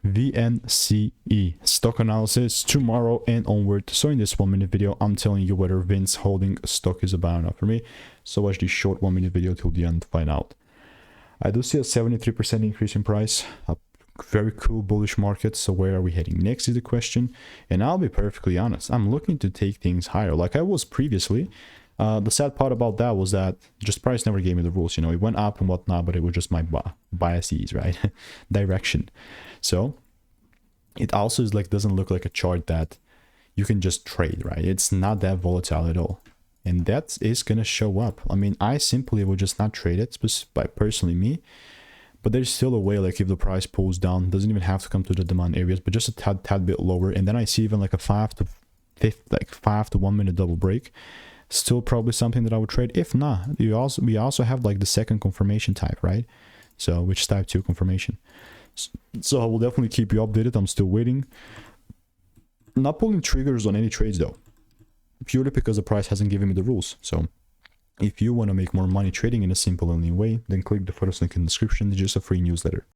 VNCE stock analysis tomorrow and onward. So in this 1 minute video, I'm telling you whether Vince holding stock is a buy or not for me. So watch this short 1 minute video till the end to find out. I do see a 73% increase in price, a very cool bullish market. So where are we heading next is the question. And I'll be perfectly honest, I'm looking to take things higher like I was previously. The sad part about that was that just price never gave me the rules, you know, it went up and whatnot, but it was just my biases, right? Direction. So it also is like, doesn't look like a chart that you can just trade, right? It's not that volatile at all. And that is going to show up. I mean, I simply will just not trade it by personally me, but there's still a way, like if the price pulls down, doesn't even have to come to the demand areas, but just a tad bit lower. And then I see even like a 5 to 1 minute double break. Still probably something that I would trade. If not, we also have like the second confirmation type, right? So which is type 2 confirmation. So I will definitely keep you updated. I'm still waiting. Not pulling triggers on any trades though, purely because the price hasn't given me the rules. So if you want to make more money trading in a simple and lean way, then click the first link in the description. It's just a free newsletter.